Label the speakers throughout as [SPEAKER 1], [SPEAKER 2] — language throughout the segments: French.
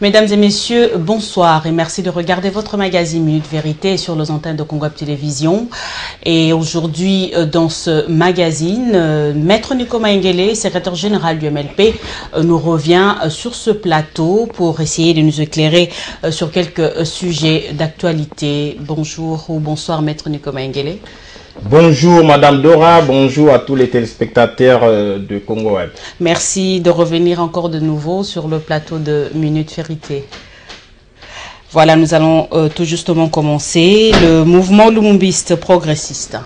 [SPEAKER 1] Mesdames et messieurs, bonsoir et merci de regarder votre magazine Minute Vérité sur les antennes de Congo Web Télévision. Et aujourd'hui, dans ce magazine, Maître Nico Maingele, secrétaire général du MLP, nous revient sur ce plateau pour essayer de nous éclairer sur quelques sujets d'actualité. Bonjour ou bonsoir, Maître Nico Maingele.
[SPEAKER 2] Bonjour Madame Dora, bonjour à tous les téléspectateurs de Congo Web.
[SPEAKER 1] Merci de revenir encore de nouveau sur le plateau de Minute Vérité. Voilà, nous allons tout justement commencer. Le mouvement lumumbiste progressiste,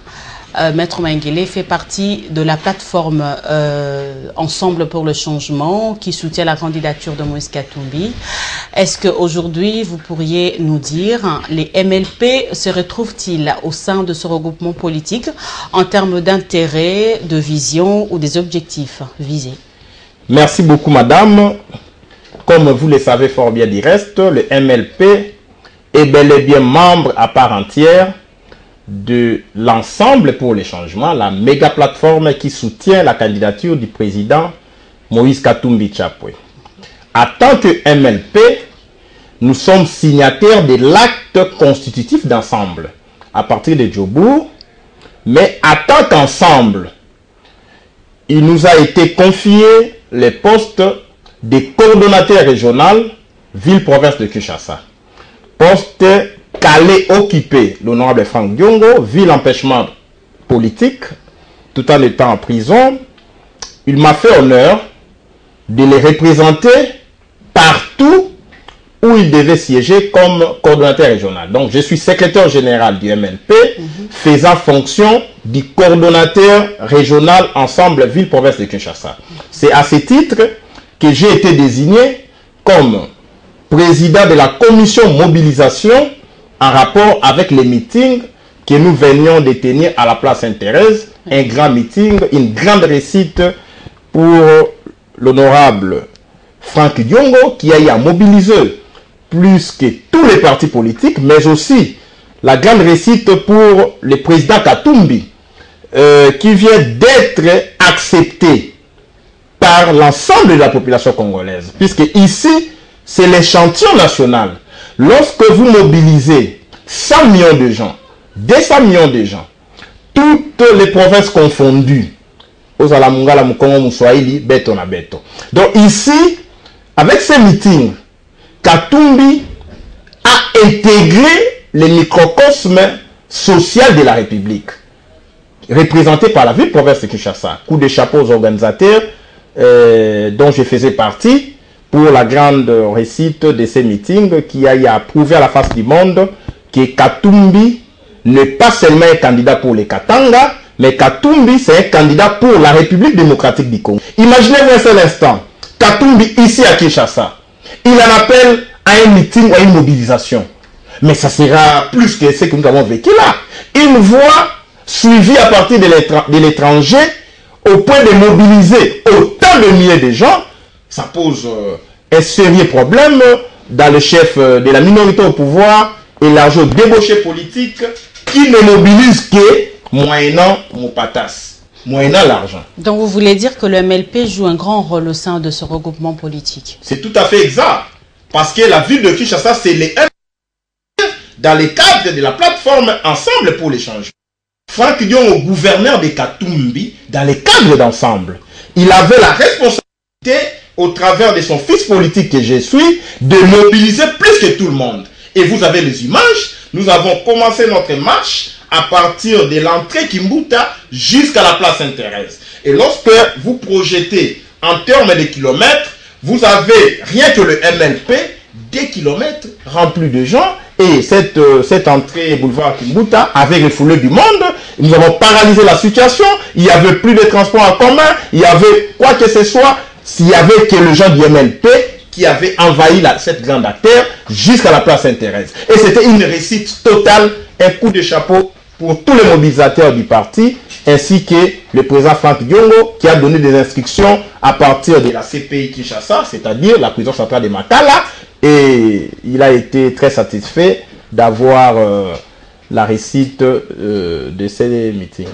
[SPEAKER 1] Maître Maingele, fait partie de la plateforme Ensemble pour le changement qui soutient la candidature de Moïse Katumbi. Est-ce qu'aujourd'hui, vous pourriez nous dire, les MLP se retrouvent-ils au sein de ce regroupement politique en termes d'intérêt, de vision ou des objectifs visés?
[SPEAKER 2] Merci beaucoup Madame. Comme vous le savez fort bien du reste, le MLP est bel et bien membre à part entière de l'Ensemble pour les changements, la méga plateforme qui soutient la candidature du président Moïse Katumbi Tchapwe. En tant que MLP, nous sommes signataires de l'acte constitutif d'ensemble à partir de Djobour, mais en tant qu'ensemble, il nous a été confié les postes de coordonnateur régional ville-province de Kinshasa. Poste qu'allait occuper l'honorable Franck Diongo, ville empêchement politique, tout en étant en prison. Il m'a fait honneur de les représenter partout où il devait siéger comme coordonnateur régional. Donc je suis secrétaire général du MLP, faisant fonction du coordonnateur régional ensemble ville-province de Kinshasa. C'est à ce titre que j'ai été désigné comme président de la commission mobilisation en rapport avec les meetings que nous venions de tenir à la place Sainte-Thérèse, un grand meeting, une grande réussite pour l'honorable Franck Diongo qui a eu à mobiliser plus que tous les partis politiques, mais aussi la grande réussite pour le président Katumbi qui vient d'être accepté par l'ensemble de la population congolaise, puisque ici, c'est l'échantillon national. Lorsque vous mobilisez 100 millions de gens, 200 millions de gens, toutes les provinces confondues, aux Alamungala, Mukongo, Moussoaili, Beto na Beto. Donc ici, avec ces meetings, Katumbi a intégré le microcosme social de la République, représenté par la ville-province de Kinshasa. Coup de chapeau aux organisateurs dont je faisais partie, pour la grande réussite de ces meetings qui a prouvé à la face du monde que Katumbi n'est pas seulement un candidat pour les Katanga, mais Katumbi c'est un candidat pour la République démocratique du Congo. Imaginez-vous un seul instant, Katumbi ici à Kinshasa, il en appelle à un meeting ou à une mobilisation. Mais ça sera plus que ce que nous avons vécu là. Une voix suivie à partir de l'étranger au point de mobiliser autant de milliers de gens, ça pose un sérieux problème dans le chef de la minorité au pouvoir et l'argent débauché politique qui ne mobilise que moyennant mon patas, moyennant l'argent.
[SPEAKER 1] Donc vous voulez dire que le MLP joue un grand rôle au sein de ce regroupement politique?
[SPEAKER 2] C'est tout à fait exact. Parce que la ville de Kinshasa, c'est les MLP dans le cadre de la plateforme Ensemble pour les changements. Franck Diongo, gouverneur de Katumbi, dans le cadre d'Ensemble, il avait la responsabilité au travers de son fils politique que je suis, de mobiliser plus que tout le monde. Et vous avez les images, nous avons commencé notre marche à partir de l'entrée Kimbuta jusqu'à la place Sainte-Thérèse. Et lorsque vous projetez en termes de kilomètres, vous avez rien que le MLP, des kilomètres remplis de gens, et cette entrée boulevard Kimbuta avait refoulé du monde. Nous avons paralysé la situation, il n'y avait plus de transport en commun, il y avait quoi que ce soit. S'il y avait que les gens du MLP qui avaient envahi cette grande artère jusqu'à la place Sainte-Thérèse. Et c'était une réussite totale, un coup de chapeau pour tous les mobilisateurs du parti, ainsi que le président Franck Diongo qui a donné des instructions à partir de la CPI Kinshasa, c'est-à-dire la prison centrale de Makala, et il a été très satisfait d'avoir la réussite de ces meetings.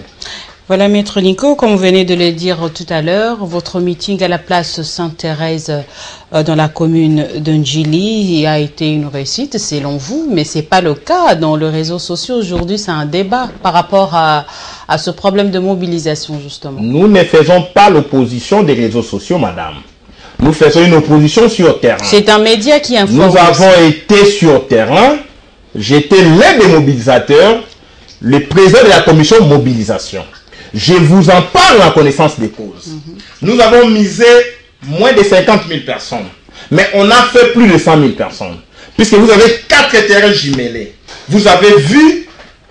[SPEAKER 1] Voilà, Maître Nico, comme vous venez de le dire tout à l'heure, votre meeting à la place Sainte-Thérèse dans la commune de Ndjili a été une réussite selon vous, mais ce n'est pas le cas. Dans les réseaux sociaux aujourd'hui, c'est un débat par rapport à ce problème de mobilisation, justement.
[SPEAKER 2] Nous ne faisons pas l'opposition des réseaux sociaux, madame. Nous faisons une opposition sur terrain.
[SPEAKER 1] C'est un média qui informe.
[SPEAKER 2] Nous avons été sur terrain. J'étais l'un des mobilisateurs, le président de la commission mobilisation. Je vous en parle en connaissance des causes. Nous avons misé moins de 50 000 personnes. Mais on a fait plus de 100 000 personnes. Puisque vous avez 4 terrains jumelés. Vous avez vu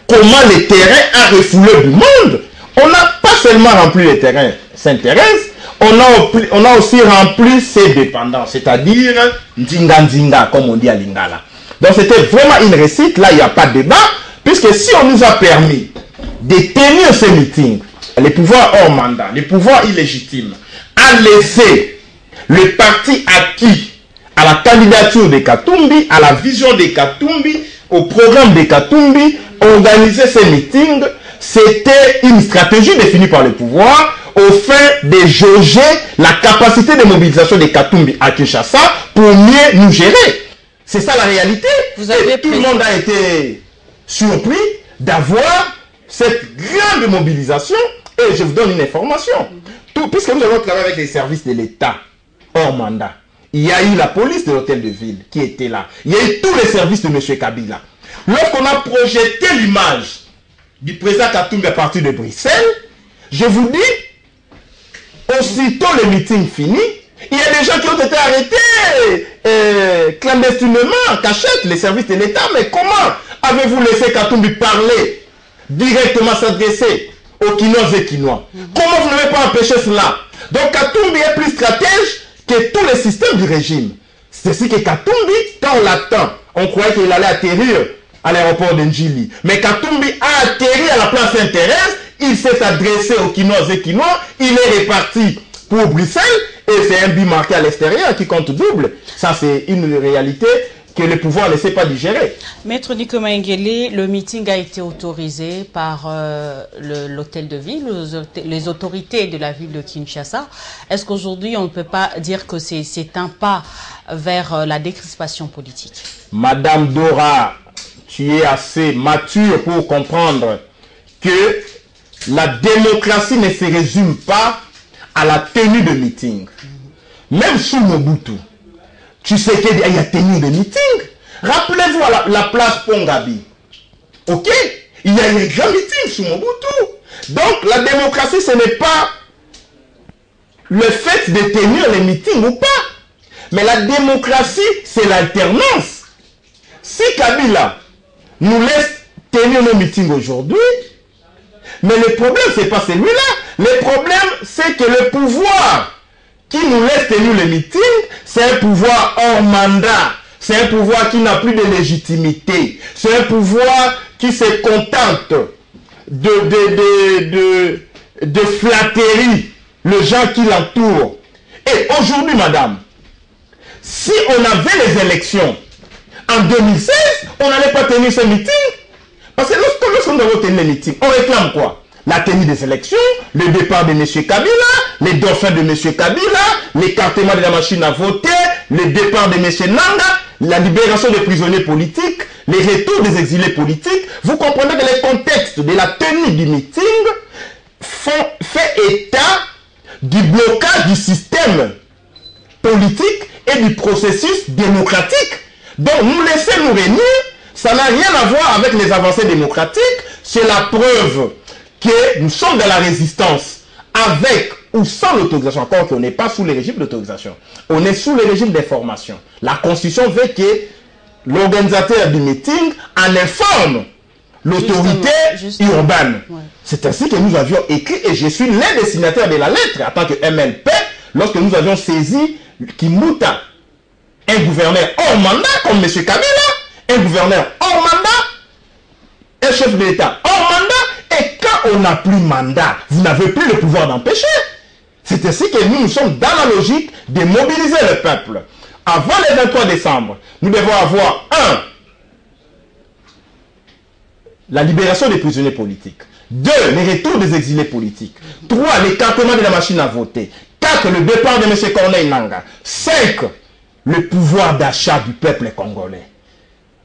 [SPEAKER 2] comment les terrains ont refoulé du monde. On n'a pas seulement rempli les terrains Sainte-Thérèse, on a aussi rempli ses dépendants, c'est-à-dire Ndinga Ndinga, comme on dit à Lingala. Donc c'était vraiment une réussite. Là, il n'y a pas de débat. Puisque si on nous a permis de tenir ces meetings, les pouvoirs hors mandat, les pouvoirs illégitimes, a laissé le parti acquis à la candidature de Katumbi, à la vision de Katumbi, au programme de Katumbi, organiser ces meetings, c'était une stratégie définie par le pouvoir au fin de jauger la capacité de mobilisation de Katumbi à Kinshasa pour mieux nous gérer. C'est ça la réalité. Tout le monde a été surpris d'avoir cette grande mobilisation. Et je vous donne une information. Puisque nous avons travaillé avec les services de l'État hors mandat, il y a eu la police de l'hôtel de ville qui était là. Il y a eu tous les services de M. Kabila. Lorsqu'on a projeté l'image du président Katumbi à partir de Bruxelles, je vous dis, aussitôt le meeting fini, il y a des gens qui ont été arrêtés clandestinement, en cachette, les services de l'État. Mais comment avez-vous laissé Katumbi parler, directement s'adresser aux Kinois et Kinois? Comment vous n'avez pas empêché cela? Donc Katumbi est plus stratège que tous les systèmes du régime. C'est ainsi que Katumbi, quand on l'attend, on croyait qu'il allait atterrir à l'aéroport de Ndjili. Mais Katumbi a atterri à la place Sainte-Thérèse, il s'est adressé aux Kinois et Kinois, il est reparti pour Bruxelles, et c'est un but marqué à l'extérieur qui compte double. Ça, c'est une réalité que le pouvoir ne sait pas digérer.
[SPEAKER 1] Maître Nico Maingele, le meeting a été autorisé par l'hôtel de ville, les autorités de la ville de Kinshasa. Est-ce qu'aujourd'hui, on ne peut pas dire que c'est un pas vers la décrispation politique?
[SPEAKER 2] Madame Dora, tu es assez mature pour comprendre que la démocratie ne se résume pas à la tenue de meeting. Même sous Mobutu, tu sais qu'il y a tenu des meetings. Rappelez-vous à la place Pongabi. Ok? Il y a eu un grand meeting sous Mobutu. Donc la démocratie, ce n'est pas le fait de tenir les meetings ou pas. Mais la démocratie, c'est l'alternance. Si Kabila nous laisse tenir nos meetings aujourd'hui, mais le problème, ce n'est pas celui-là. Le problème, c'est que le pouvoir qui nous laisse tenir les meetings, c'est un pouvoir hors mandat. C'est un pouvoir qui n'a plus de légitimité. C'est un pouvoir qui se contente de flatterie, les gens qui l'entourent. Et aujourd'hui, madame, si on avait les élections en 2016, on n'allait pas tenir ces meetings. Parce que lorsqu'on doit tenir les meetings, on réclame quoi? La tenue des élections, le départ de M. Kabila, les dauphins de M. Kabila, l'écartement de la machine à voter, le départ de M. Nanga, la libération des prisonniers politiques, les retours des exilés politiques. Vous comprenez que le contexte de la tenue du meeting fait état du blocage du système politique et du processus démocratique. Donc nous laisser nous réunir, ça n'a rien à voir avec les avancées démocratiques. C'est la preuve que nous sommes dans la résistance avec ou sans l'autorisation, encore qu'on n'est pas sous le régime d'autorisation. On est sous le régime d'information. La Constitution veut que l'organisateur du meeting en informe l'autorité urbaine. Ouais. C'est ainsi que nous avions écrit, et je suis l'un des signataires de la lettre en tant que MLP, lorsque nous avions saisi Kimuta, un gouverneur hors mandat comme M. Kabila, un gouverneur hors mandat, un chef de l'État hors mandat, et quand on n'a plus mandat, vous n'avez plus le pouvoir d'empêcher. C'est ainsi que nous sommes dans la logique de mobiliser le peuple. Avant le 23 décembre, nous devons avoir la libération des prisonniers politiques, 2. Les retours des exilés politiques. 3. L'écartement de la machine à voter. 4. Le départ de M. Corneille Nangaa. 5. Le pouvoir d'achat du peuple congolais.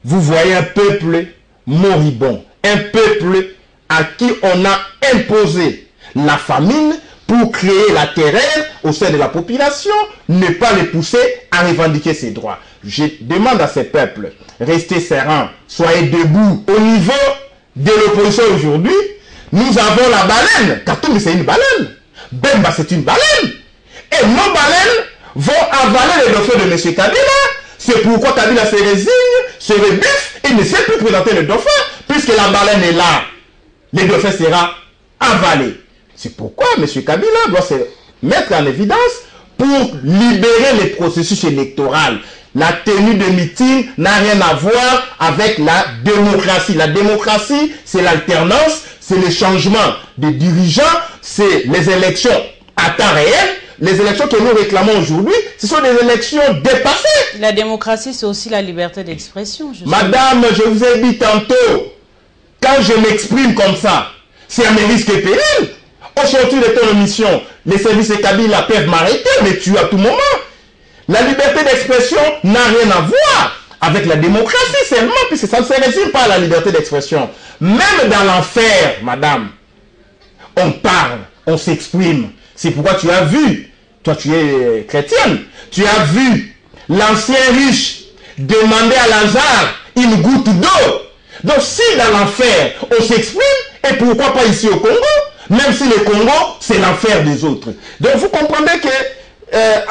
[SPEAKER 2] Vous voyez un peuple moribond. Un peuple à qui on a imposé la famine pour créer la terreur au sein de la population, ne pas les pousser à revendiquer ses droits. Je demande à ces peuples, restez sereins, soyez debout. Au niveau de l'opposition aujourd'hui, nous avons la baleine. Katumbi, c'est une baleine. Bemba, c'est une baleine. Et nos baleines vont avaler les dauphins de M. Kabila. C'est pourquoi Kabila se résigne, se rebuffe et ne sait plus présenter le dauphin, puisque la baleine est là. Le dauphin sera avalé. C'est pourquoi M. Kabila doit se mettre en évidence pour libérer les processus électoraux. La tenue de meeting n'a rien à voir avec la démocratie. La démocratie, c'est l'alternance, c'est le changement des dirigeants, c'est les élections à temps réel. Les élections que nous réclamons aujourd'hui, ce sont des élections dépassées.
[SPEAKER 1] La démocratie, c'est aussi la liberté d'expression.
[SPEAKER 2] Madame, je vous ai dit tantôt, quand je m'exprime comme ça, c'est à mes risques et périls. Aujourd'hui, de ton émission, les services de Kabila peuvent m'arrêter, mais tu à tout moment. La liberté d'expression n'a rien à voir avec la démocratie seulement, puisque ça ne se résume pas à la liberté d'expression. Même dans l'enfer, madame, on parle, on s'exprime. C'est pourquoi tu as vu, toi tu es chrétienne, tu as vu l'ancien riche demander à Lazare une goutte d'eau. Donc si dans l'enfer, on s'exprime, et pourquoi pas ici au Congo? Même si le Congo, c'est l'enfer des autres. Donc vous comprenez que,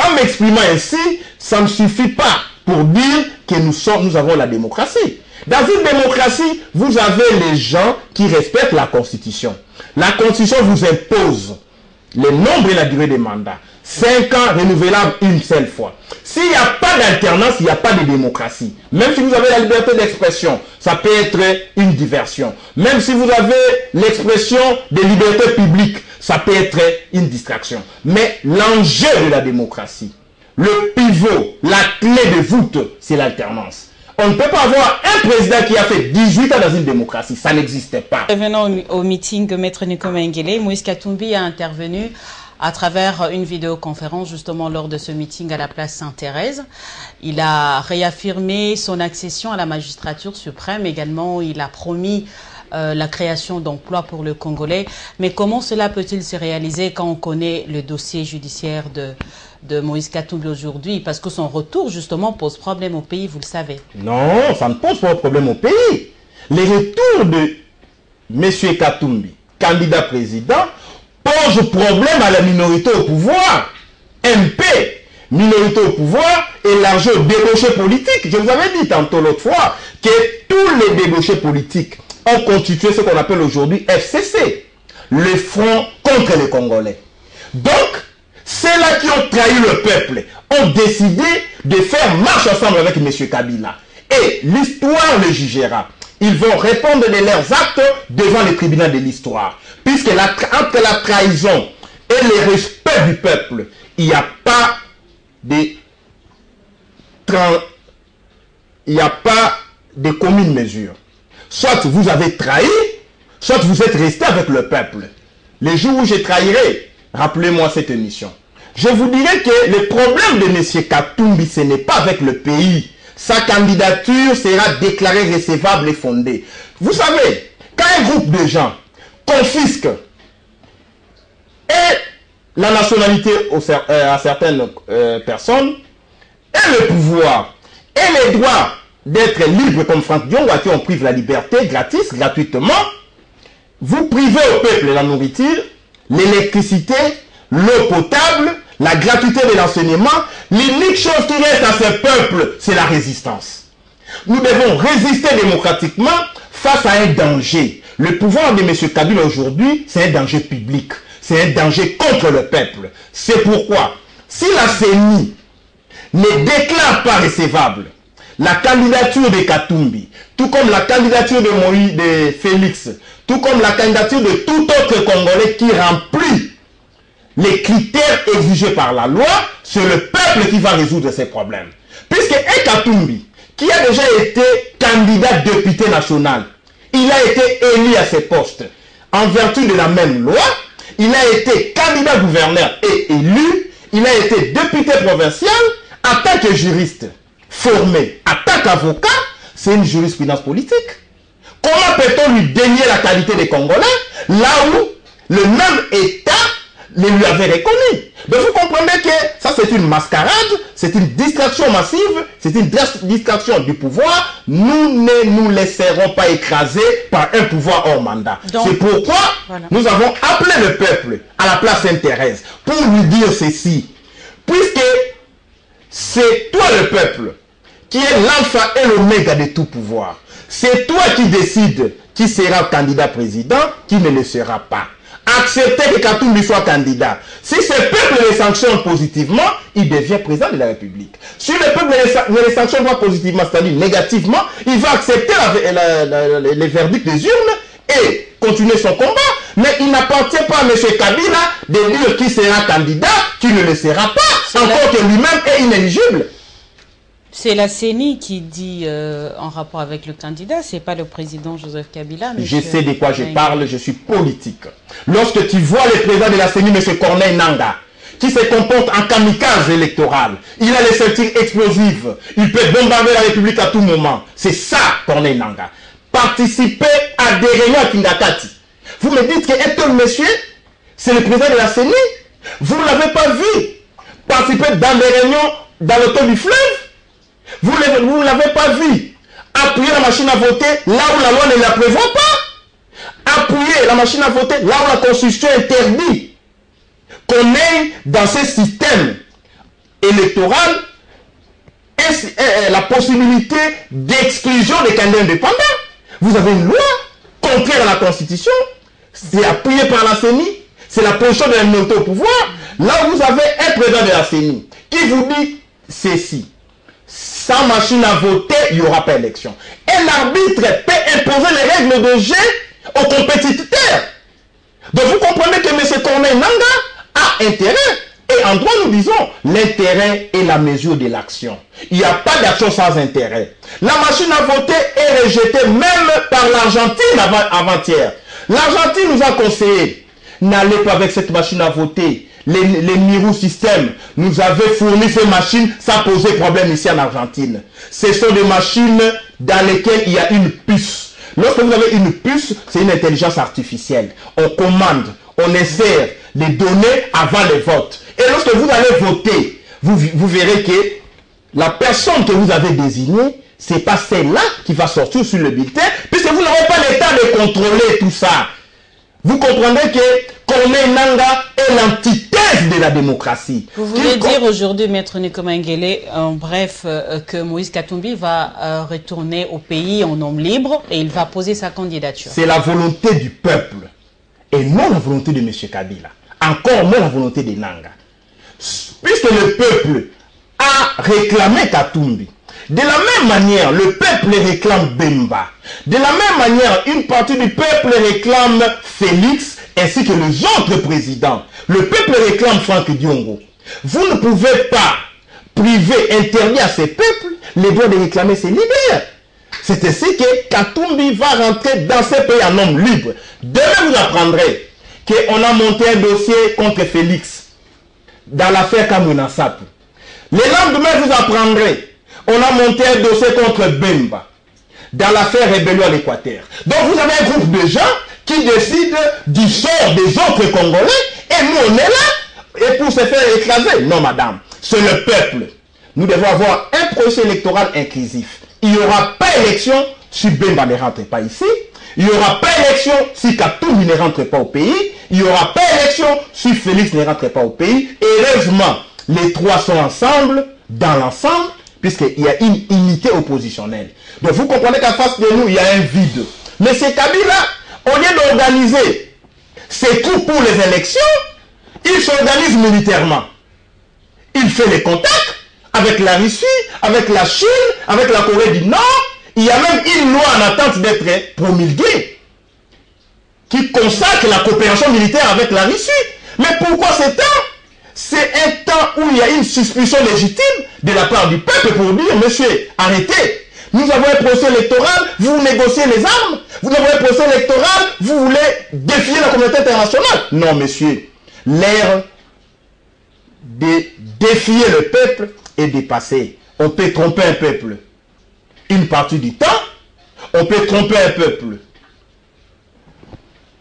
[SPEAKER 2] en m'exprimant ainsi, ça ne suffit pas pour dire que nous avons la démocratie. Dans une démocratie, vous avez les gens qui respectent la Constitution. La Constitution vous impose le nombre et la durée des mandats. 5 ans renouvelables une seule fois. S'il n'y a pas d'alternance, il n'y a pas de démocratie. Même si vous avez la liberté d'expression, ça peut être une diversion. Même si vous avez l'expression de liberté publique, ça peut être une distraction. Mais l'enjeu de la démocratie, le pivot, la clé de voûte, c'est l'alternance. On ne peut pas avoir un président qui a fait 18 ans dans une démocratie. Ça n'existe pas.
[SPEAKER 1] Revenons au meeting de Maître Nico Mengele. Moïse Katumbi a intervenu à travers une vidéoconférence justement lors de ce meeting à la place Sainte-Thérèse. Il a réaffirmé son accession à la magistrature suprême. Également, il a promis la création d'emplois pour le Congolais. Mais comment cela peut-il se réaliser quand on connaît le dossier judiciaire de Moïse Katumbi aujourd'hui? Parce que son retour justement pose problème au pays, vous le savez.
[SPEAKER 2] Non, ça ne pose pas de problème au pays. Les retours de M. Katumbi, candidat président, pose problème à la minorité au pouvoir. MP, minorité au pouvoir, élargie aux débauchés politiques. Je vous avais dit tantôt l'autre fois que tous les débauchés politiques ont constitué ce qu'on appelle aujourd'hui FCC, le Front contre les Congolais. Donc, ceux-là qui ont trahi le peuple ont décidé de faire marche ensemble avec M. Kabila. Et l'histoire le jugera. Ils vont répondre de leurs actes devant les tribunaux de l'histoire. Puisque entre la trahison et le respect du peuple, il n'y a pas de commune mesure. Soit vous avez trahi, soit vous êtes resté avec le peuple. Les jours où je trahirai, rappelez-moi cette émission. Je vous dirai que le problème de M. Katumbi, ce n'est pas avec le pays. Sa candidature sera déclarée recevable et fondée. Vous savez, quand un groupe de gens confisque et la nationalité à certaines personnes, et le pouvoir, et les droits d'être libre comme Franck Diongo, à qui on prive la liberté gratuitement, vous privez au peuple la nourriture, l'électricité, l'eau potable, la gratuité de l'enseignement. L'unique chose qui reste à ce peuple, c'est la résistance. Nous devons résister démocratiquement face à un danger. Le pouvoir de M. Kabila aujourd'hui, c'est un danger public. C'est un danger contre le peuple. C'est pourquoi, si la CENI ne déclare pas recevable la candidature de Katumbi, tout comme la candidature de Moïse, de Félix, tout comme la candidature de tout autre Congolais qui remplit les critères exigés par la loi, c'est le peuple qui va résoudre ces problèmes. Puisque Katumbi, qui a déjà été candidat député national, il a été élu à ce poste en vertu de la même loi, il a été candidat gouverneur et élu, il a été député provincial en tant que juriste formé, en tant qu'avocat, c'est une jurisprudence politique. Comment peut-on lui dénier la qualité des Congolais là où le même État le lui avait reconnu? Donc vous comprenez que ça c'est une mascarade, c'est une distraction massive, c'est une distraction du pouvoir. Nous ne nous laisserons pas écraser par un pouvoir hors mandat. C'est pourquoi nous avons appelé le peuple à la place Sainte-Thérèse pour lui dire ceci. Puisque c'est toi le peuple qui est l'alpha et l'oméga de tout pouvoir. C'est toi qui décides qui sera candidat président, qui ne le sera pas. Acceptez que Katumbi soit candidat. Si ce peuple le sanctionne positivement, il devient président de la République. Si le peuple ne le sanctionne pas positivement, c'est-à-dire négativement, il va accepter les verdicts des urnes et continuer son combat. Mais il n'appartient pas à M. Kabila de dire qui sera candidat, qui ne le sera pas, encore que lui-même est inéligible.
[SPEAKER 1] C'est la CENI qui dit en rapport avec le candidat, c'est pas le président Joseph Kabila.
[SPEAKER 2] Je sais de quoi je parle, je suis politique. Lorsque tu vois le président de la CENI, M. Corneille Nangaa, qui se comporte en kamikaze électoral, il a les ceintures explosives, il peut bombarder la République à tout moment. C'est ça, Corneille Nangaa. Participer à des réunions à Kingakati. Vous me dites qu'un tel monsieur, c'est le président de la CENI. Vous ne l'avez pas vu participer dans des réunions dans le temps du fleuve. Vous ne l'avez pas vu appuyer la machine à voter là où la loi ne la prévoit pas. Appuyer la machine à voter là où la Constitution interdit qu'on ait dans ce système électoral la possibilité d'exclusion des candidats indépendants. Vous avez une loi contraire à la Constitution, c'est appuyé par la CENI, c'est la position de la minorité au pouvoir. Là où vous avez un président de la CENI qui vous dit ceci. Sans machine à voter, il n'y aura pas élection. Un arbitre peut imposer les règles de jeu aux compétiteurs. Donc vous comprenez que M. Corneille Nangaa a intérêt. Et en droit, nous disons, l'intérêt est la mesure de l'action. Il n'y a pas d'action sans intérêt. La machine à voter est rejetée même par l'Argentine avant-hier. L'Argentine nous a conseillé, n'allez pas avec cette machine à voter. Les Mirou système nous avaient fourni ces machines, ça posait problème ici en Argentine. Ce sont des machines dans lesquelles il y a une puce. Lorsque vous avez une puce, c'est une intelligence artificielle. On commande, on insère les données avant le vote. Et lorsque vous allez voter, vous verrez que la personne que vous avez désignée, ce n'est pas celle-là qui va sortir sur le bulletin, puisque vous n'avez pas l'état de contrôler tout ça. Vous comprenez que Corneille Nangaa est l'antithèse de la démocratie.
[SPEAKER 1] Vous voulez dire aujourd'hui, Maître Nikoma Nguele, en bref, que Moïse Katumbi va retourner au pays en homme libre et il va poser sa candidature.
[SPEAKER 2] C'est la volonté du peuple et non la volonté de M. Kabila. Encore moins la volonté de Nangaa. Puisque le peuple a réclamé Katumbi, de la même manière, le peuple réclame Bemba. De la même manière, une partie du peuple réclame Félix ainsi que les autres présidents. Le peuple réclame Franck Diongo. Vous ne pouvez pas priver, interdire à ces peuples les droits de réclamer ses leaders. C'est ainsi que Katumbi va rentrer dans ce pays en homme libre. Demain, vous apprendrez qu'on a monté un dossier contre Félix dans l'affaire Kamwina Nsapu. Le lendemain, vous apprendrez on a monté un dossier contre Bemba dans l'affaire rébellion à l'Équateur. Donc vous avez un groupe de gens qui décident du sort des autres Congolais et nous on est là et pour se faire écraser. Non madame, c'est le peuple. Nous devons avoir un processus électoral inclusif. Il n'y aura pas élection si Bemba ne rentre pas ici. Il n'y aura pas élection si Katumbi ne rentre pas au pays. Il n'y aura pas élection si Félix ne rentre pas au pays. Et heureusement, les trois sont ensemble, dans l'ensemble, puisqu'il y a une unité oppositionnelle. Donc vous comprenez qu'en face de nous, il y a un vide. Mais c'est Kabila, au lieu d'organiser ses coups pour les élections, il s'organise militairement. Il fait les contacts avec la Russie, avec la Chine, avec la Corée du Nord. Il y a même une loi en attente d'être promulguée qui consacre la coopération militaire avec la Russie. Mais pourquoi c'est temps? C'est un temps où il y a une suspicion légitime de la part du peuple pour dire, monsieur, arrêtez. Nous avons un procès électoral, vous négociez les armes. Vous avez un procès électoral, vous voulez défier la communauté internationale. Non, monsieur. L'ère de défier le peuple est dépassée. On peut tromper un peuple une partie du temps. On peut tromper un peuple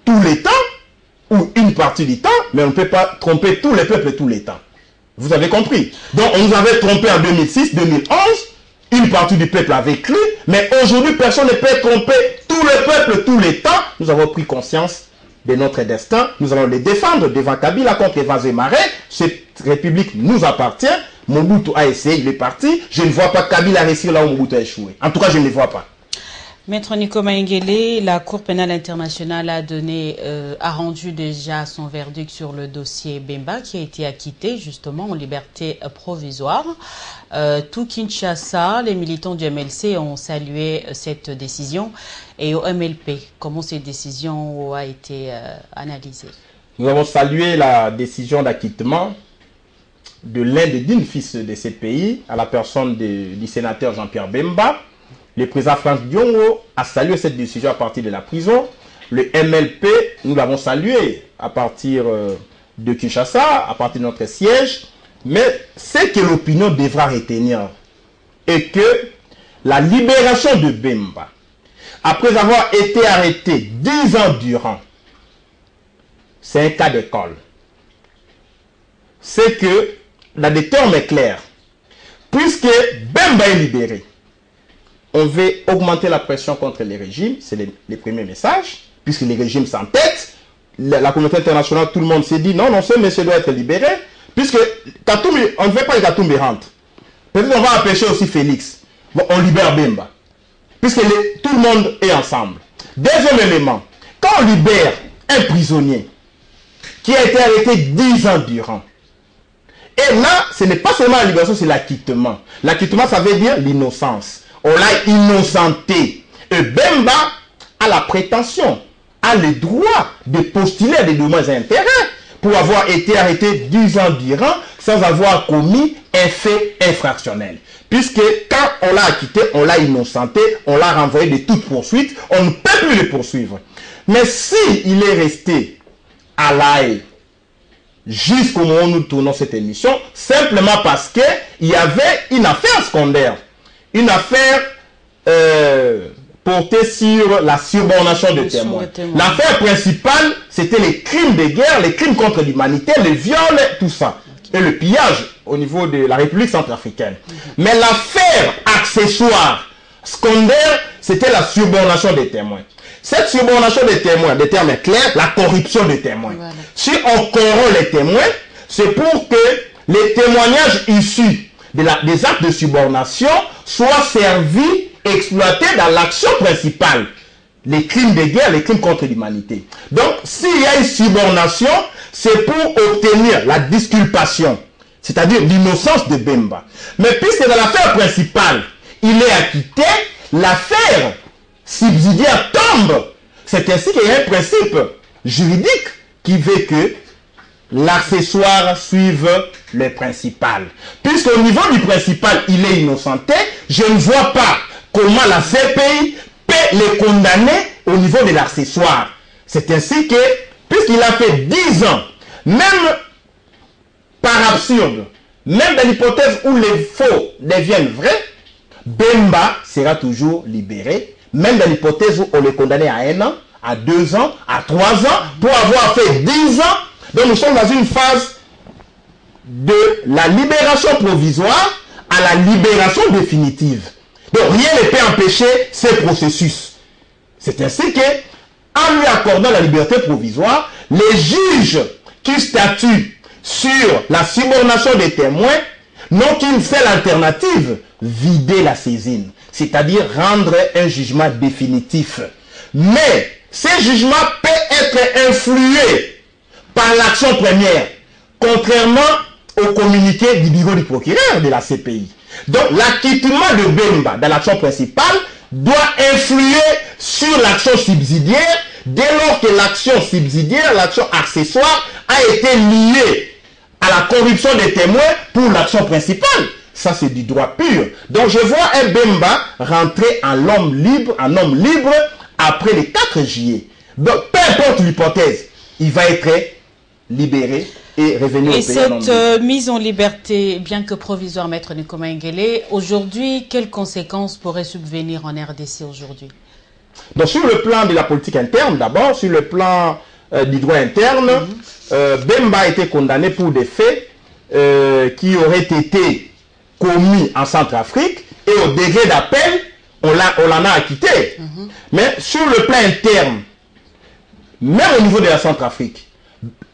[SPEAKER 2] tous les temps ou une partie du temps, mais on ne peut pas tromper tous les peuples tous les temps. Vous avez compris? Donc, on nous avait trompé en 2006, 2011. Une partie du peuple avait cru, mais aujourd'hui, personne ne peut tromper tout le peuple tous les temps. Nous avons pris conscience de notre destin. Nous allons les défendre devant Kabila contre Evans et Marais. Cette république nous appartient. Mobutu a essayé, il est parti. Je ne vois pas Kabila réussir là où Mobutu a échoué. En tout cas, je ne les vois pas.
[SPEAKER 1] Maître Nico Maïngele, la Cour pénale internationale a rendu déjà son verdict sur le dossier Bemba qui a été acquitté justement en liberté provisoire. Tout Kinshasa, les militants du MLC ont salué cette décision. Et au MLP, comment cette décision a été analysée?
[SPEAKER 2] Nous avons salué la décision d'acquittement de l'un des dignes fils de ce pays, à la personne du sénateur Jean-Pierre Bemba. Le président Franck Diongo a salué cette décision à partir de la prison. Le MLP, nous l'avons salué à partir de Kinshasa, à partir de notre siège. Mais ce que l'opinion devra retenir est que la libération de Bemba, après avoir été arrêté 10 ans durant, c'est un cas d'école. C'est que, là, des termes est clair. Puisque Bemba est libéré, on veut augmenter la pression contre les régimes, c'est les premiers messages, puisque les régimes s'entêtent. La communauté internationale, tout le monde s'est dit, non, non, ce monsieur doit être libéré, puisque Katumbi, on ne veut pas que Katumbi rentre. Peut-être on va empêcher aussi Félix. Bon, on libère Bemba, puisque tout le monde est ensemble. Deuxième élément, quand on libère un prisonnier qui a été arrêté 10 ans durant, et là, ce n'est pas seulement la libération, c'est l'acquittement. L'acquittement, ça veut dire l'innocence. On l'a innocenté. Et Bemba a la prétention, a le droit de postuler des dommages et intérêts pour avoir été arrêté 10 ans durant sans avoir commis un fait infractionnel. Puisque quand on l'a acquitté, on l'a innocenté, on l'a renvoyé de toute poursuite, on ne peut plus le poursuivre. Mais s'il est resté à l'AE jusqu'au moment où nous tournons cette émission, simplement parce qu'il y avait une affaire secondaire. Une affaire portée sur la subornation de témoins. L'affaire principale, c'était les crimes de guerre, les crimes contre l'humanité, les viols, tout ça. Et le pillage au niveau de la République centrafricaine. Mais l'affaire accessoire, secondaire, c'était la subornation des témoins. Cette subornation des témoins, des termes clairs, la corruption des témoins. Voilà. Si on corrompt les témoins, c'est pour que les témoignages issus des actes de subornation soient servis, exploités dans l'action principale. Les crimes de guerre, les crimes contre l'humanité. Donc, s'il y a une subornation, c'est pour obtenir la disculpation, c'est-à-dire l'innocence de Bemba. Mais puisque dans l'affaire principale, il est acquitté, l'affaire subsidiaire tombe. C'est ainsi qu'il y a un principe juridique qui veut que l'accessoire suive le principal. Puisqu'au niveau du principal, il est innocenté, je ne vois pas comment la CPI peut les condamner au niveau de l'accessoire. C'est ainsi que, puisqu'il a fait 10 ans, même par absurde, même dans l'hypothèse où les faux deviennent vrais, Bemba sera toujours libéré, même dans l'hypothèse où on le condamnait à 1 an, à 2 ans, à 3 ans, pour avoir fait 10 ans. Donc nous sommes dans une phase de la libération provisoire à la libération définitive. Donc rien ne peut empêcher ce processus. C'est ainsi que, en lui accordant la liberté provisoire, les juges qui statuent sur la subornation des témoins n'ont qu'une seule alternative, vider la saisine, c'est-à-dire rendre un jugement définitif. Mais ce jugement peut être influé par l'action première, contrairement au communiqué du bureau du procureur de la CPI. Donc l'acquittement de Bemba dans l'action principale doit influer sur l'action subsidiaire dès lors que l'action subsidiaire, l'action accessoire, a été liée à la corruption des témoins pour l'action principale. Ça, c'est du droit pur. Donc je vois un Bemba rentrer en homme libre après le 4 juillet. Donc, peu importe l'hypothèse, il va être libéré et revenir au pays.
[SPEAKER 1] Et cette mise en liberté, bien que provisoire, Maître Nikoma Nguele, aujourd'hui, quelles conséquences pourraient subvenir en RDC aujourd'hui?
[SPEAKER 2] Donc, sur le plan de la politique interne, d'abord, sur le plan du droit interne, Bemba a été condamné pour des faits qui auraient été commis en Centrafrique, et au degré d'appel, on l'en a acquitté. Mais sur le plan interne, même au niveau de la Centrafrique,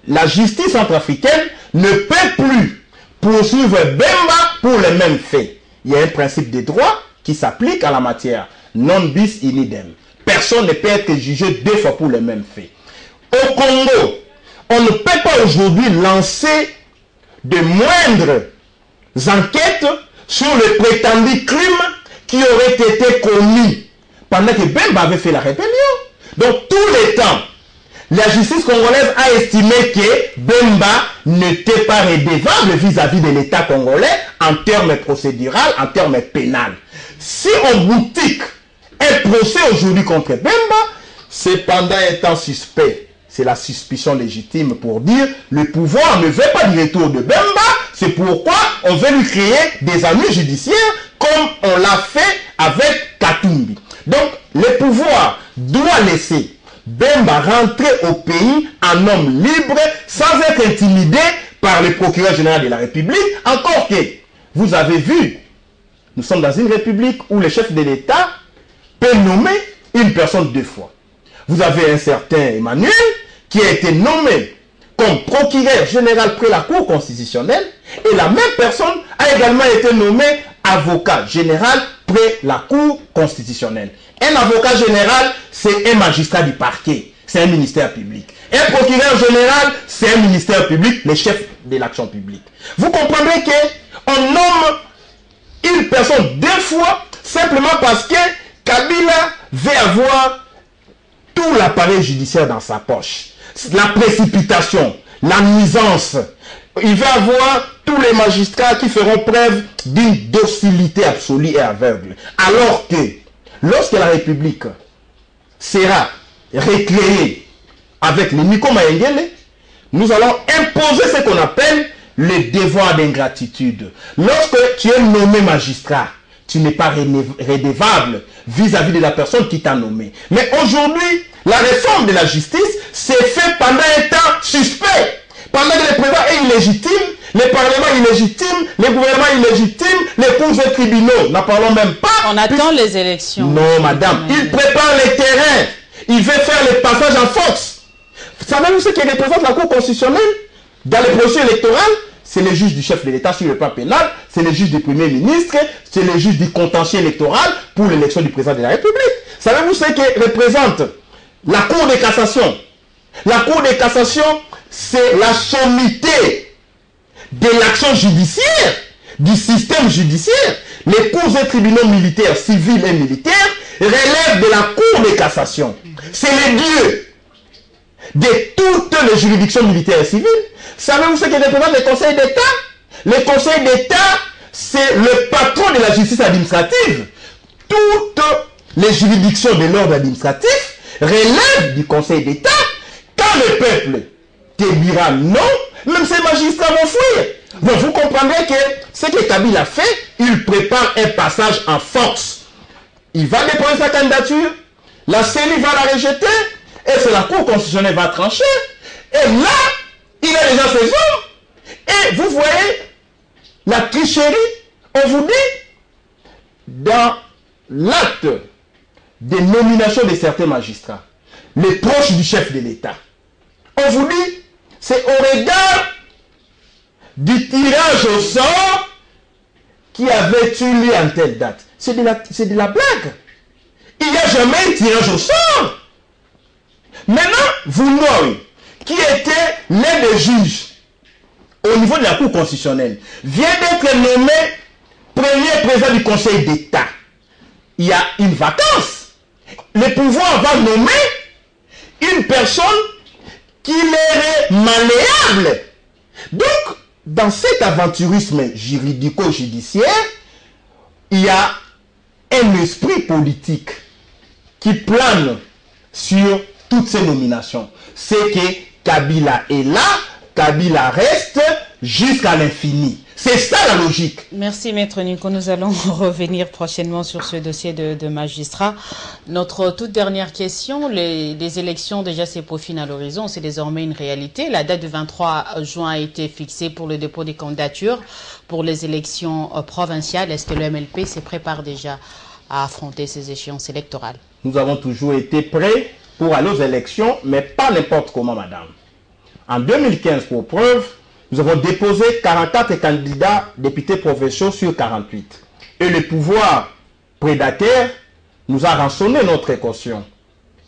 [SPEAKER 2] la justice centrafricaine ne peut plus poursuivre Bemba pour les mêmes faits. Il y a un principe de droit qui s'applique à la matière. Non bis in idem. Personne ne peut être jugé 2 fois pour les mêmes faits. Au Congo, on ne peut pas aujourd'hui lancer de moindres enquêtes sur le prétendu crime qui aurait été commis pendant que Bemba avait fait la rébellion. Donc, tous les temps, la justice congolaise a estimé que Bemba n'était pas redevable vis-à-vis de l'État congolais en termes procéduraux, en termes pénals. Si on boutique un procès aujourd'hui contre Bemba, c'est pendant un temps suspect. C'est la suspicion légitime pour dire le pouvoir ne veut pas du retour de Bemba, c'est pourquoi on veut lui créer des ennuis judiciaires comme on l'a fait avec Katumbi. Donc, le pouvoir doit laisser Bemba rentrer au pays en homme libre sans être intimidé par le procureur général de la République. Encore que, vous avez vu, nous sommes dans une république où le chef de l'État peut nommer une personne 2 fois. Vous avez un certain Emmanuel qui a été nommé comme procureur général près la Cour constitutionnelle, et la même personne a également été nommé avocat général près la Cour constitutionnelle. Un avocat général, c'est un magistrat du parquet, c'est un ministère public. Un procureur général, c'est un ministère public, le chef de l'action publique. Vous comprendrez qu'on nomme une personne 2 fois simplement parce que Kabila veut avoir tout l'appareil judiciaire dans sa poche. La précipitation, la nuisance. Il veut avoir tous les magistrats qui feront preuve d'une docilité absolue et aveugle. Alors que, lorsque la République sera récréée avec le Nikoma Nguele, nous allons imposer ce qu'on appelle le devoir d'ingratitude. Lorsque tu es nommé magistrat, tu n'es pas redevable vis-à-vis de la personne qui t'a nommé. Mais aujourd'hui, la réforme de la justice s'est faite pendant un temps suspect. Pendant que le président est illégitime, le Parlement est illégitime, le gouvernement est illégitime, les cours et tribunaux, n'en parlons même pas.
[SPEAKER 1] On attend les élections.
[SPEAKER 2] Non, madame, il prépare les terrains. Il veut faire le passage en force. Savez-vous ce qui représente la Cour constitutionnelle dans le processus électoral? C'est le juge du chef de l'État sur le plan pénal, c'est le juge du Premier ministre, c'est le juge du contentieux électoral pour l'élection du président de la République. Savez-vous ce que représente la Cour de cassation? La Cour de cassation, c'est la sommité de l'action judiciaire, du système judiciaire. Les cours et tribunaux militaires, civils et militaires relèvent de la Cour de cassation. C'est le dieu de toutes les juridictions militaires et civiles. Savez-vous ce que représente le Conseil d'État? Le Conseil d'État, c'est le patron de la justice administrative. Toutes les juridictions de l'ordre administratif relèvent du Conseil d'État. Quand le peuple te dira non, même ces magistrats vont fuir. Donc vous comprendrez que ce que Kabila a fait, il prépare un passage en force. Il va déposer sa candidature, la CENI va la rejeter, et c'est la Cour constitutionnelle va trancher. Et là, il a déjà ses hommes. Et vous voyez, la tricherie, on vous dit, dans l'acte de nomination de certains magistrats, les proches du chef de l'État, on vous dit, c'est au regard du tirage au sort qui avait eu lieu en telle date. C'est de la blague. Il n'y a jamais un tirage au sort. Maintenant, Vounoy, qui était l'un des juges au niveau de la Cour constitutionnelle, vient d'être nommé premier président du Conseil d'État. Il y a une vacance. Le pouvoir va nommer une personne qui est malléable. Donc, dans cet aventurisme juridico-judiciaire, il y a un esprit politique qui plane sur toutes ces nominations. C'est que Kabila est là, Kabila reste jusqu'à l'infini. C'est ça la logique.
[SPEAKER 1] Merci Maître Nico. Nous allons revenir prochainement sur ce dossier de magistrat. Notre toute dernière question, les élections déjà se peaufinent à l'horizon, c'est désormais une réalité. La date du 23 juin a été fixée pour le dépôt des candidatures pour les élections provinciales. Est-ce que le MLP se prépare déjà à affronter ces échéances électorales?
[SPEAKER 2] Nous avons toujours été prêts pour aller aux élections, mais pas n'importe comment, madame. En 2015, pour preuve, nous avons déposé 44 candidats députés provinciaux sur 48. Et le pouvoir prédateur nous a rançonné notre caution.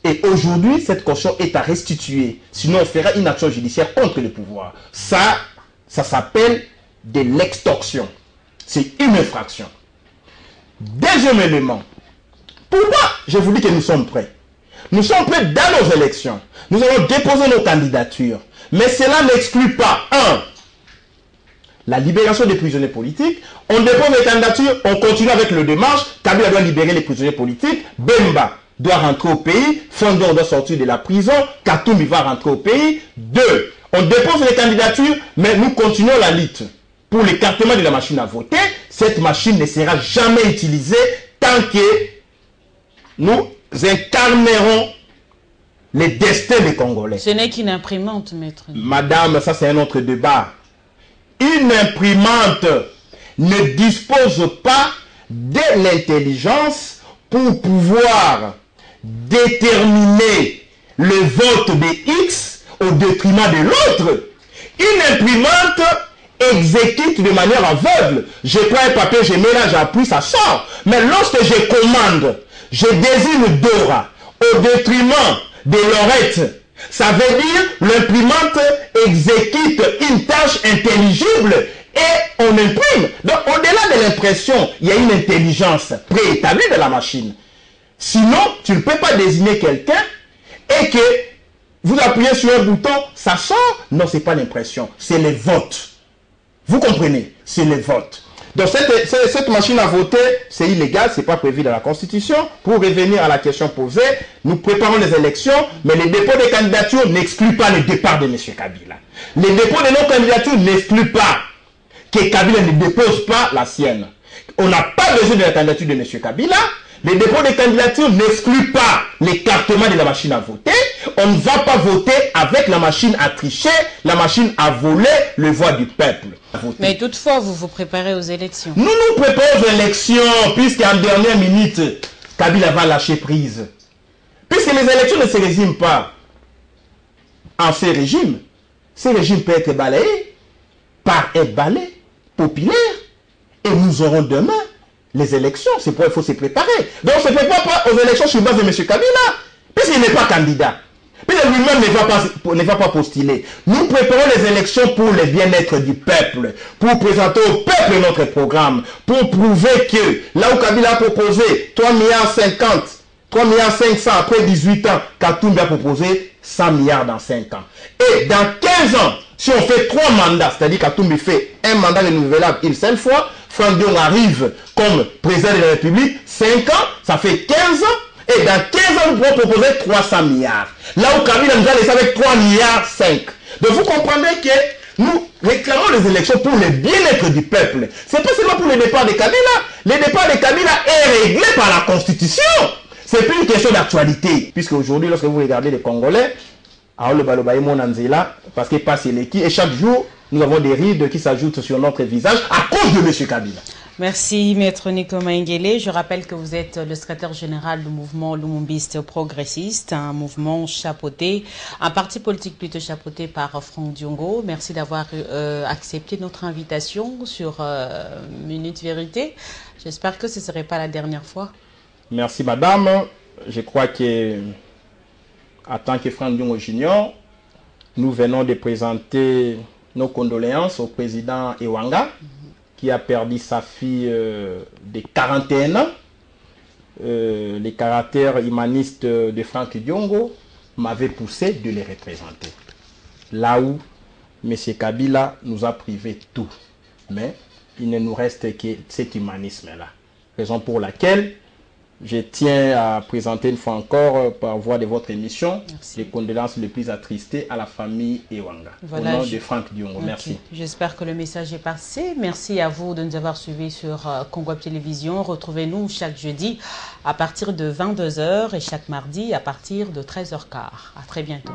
[SPEAKER 2] Et aujourd'hui, cette caution est à restituer. Sinon, on fera une action judiciaire contre le pouvoir. Ça s'appelle de l'extorsion. C'est une infraction. Deuxième élément. Pourquoi je vous dis que nous sommes prêts? Nous sommes prêts dans nos élections. Nous allons déposer nos candidatures. Mais cela n'exclut pas, la libération des prisonniers politiques. On dépose les candidatures, on continue avec le démarche. Kabila doit libérer les prisonniers politiques. Bemba doit rentrer au pays. Fondon doit sortir de la prison. Katoumi va rentrer au pays. 2. On dépose les candidatures, mais nous continuons la lutte pour l'écartement de la machine à voter. Cette machine ne sera jamais utilisée tant que nous incarnerons les destins des Congolais.
[SPEAKER 1] Ce n'est qu'une imprimante, maître.
[SPEAKER 2] Madame, ça c'est un autre débat. Une imprimante ne dispose pas de l'intelligence pour pouvoir déterminer le vote de X au détriment de l'autre. Une imprimante exécute de manière aveugle. Je prends un papier, je mélange, j'appuie, ça sort. Mais lorsque je commande, je désigne Dora au détriment de Lorette. Ça veut dire l'imprimante exécute une tâche intelligible et on imprime. Donc au-delà de l'impression, il y a une intelligence préétablie de la machine. Sinon, tu ne peux pas désigner quelqu'un et que vous appuyez sur un bouton, ça sort. Non, ce n'est pas l'impression, c'est le vote. Vous comprenez? C'est le vote. Donc cette machine à voter, c'est illégal, ce n'est pas prévu dans la Constitution. Pour revenir à la question posée, nous préparons les élections, mais le dépôt des candidatures n'exclut pas le départ de M. Kabila. Le dépôt de nos candidatures n'exclut pas que Kabila ne dépose pas la sienne. On n'a pas besoin de la candidature de M. Kabila. Le dépôt des candidatures n'exclut pas l'écartement de la machine à voter. On ne va pas voter avec la machine à tricher, la machine à voler le voix du peuple.
[SPEAKER 1] Mais toutefois, vous vous préparez aux élections.
[SPEAKER 2] Nous nous préparons aux élections, puisqu'en dernière minute, Kabila va lâcher prise. Puisque les élections ne se résument pas en ces régimes. Ces régimes peuvent être balayés par un balai populaire. Et nous aurons demain les élections. C'est pourquoi il faut se préparer. Donc on ne se prépare pas aux élections sur base de M. Kabila, puisqu'il n'est pas candidat. Puisque lui-même ne va pas postuler. Nous préparons les élections pour le bien-être du peuple, pour présenter au peuple notre programme, pour prouver que là où Kabila a proposé 3,50 milliards, 3,5 milliards après 18 ans, Katumbi a proposé 100 milliards dans 5 ans. Et dans 15 ans, si on fait 3 mandats, c'est-à-dire Katumbi fait un mandat renouvelable une seule fois, Franck Dion arrive comme président de la République, 5 ans, ça fait 15 ans. Et dans 15 ans, nous pourrons proposer 300 milliards. Là où Kabila nous a laissé avec 3 milliards 5. Donc vous comprenez que nous réclamons les élections pour le bien-être du peuple. Ce n'est pas seulement pour le départ de Kabila. Le départ de Kabila est réglé par la Constitution. Ce n'est plus une question d'actualité. Puisque aujourd'hui, lorsque vous regardez les Congolais, parce qu'il passe les qui, et chaque jour, nous avons des rides qui s'ajoutent sur notre visage à cause de M. Kabila.
[SPEAKER 1] Merci, Maître Nico Maingele. Je rappelle que vous êtes le secrétaire général du mouvement Lumumbiste progressiste, un mouvement chapeauté, un parti politique plutôt chapeauté par Franck Diongo. Merci d'avoir accepté notre invitation sur Minute Vérité. J'espère que ce ne serait pas la dernière fois.
[SPEAKER 2] Merci, madame. Je crois que, en tant que Franck Diongo Junior, nous venons de présenter nos condoléances au président Ewanga, qui a perdu sa fille de 41 ans. Les caractères humanistes de Franck Diongo m'avaient poussé de les représenter. Là où M. Kabila nous a privé tout. Mais il ne nous reste que cet humanisme-là. Raison pour laquelle je tiens à présenter une fois encore, par voie de votre émission,
[SPEAKER 1] Merci.
[SPEAKER 2] les condoléances les plus attristées à la famille Ewanga.
[SPEAKER 1] Voilà,
[SPEAKER 2] au nom de Franck Diongo.
[SPEAKER 1] Ok.
[SPEAKER 2] Merci.
[SPEAKER 1] J'espère que le message est passé. Merci à vous de nous avoir suivis sur Congo Web Télévision. Retrouvez-nous chaque jeudi à partir de 22h et chaque mardi à partir de 13h15. À très bientôt.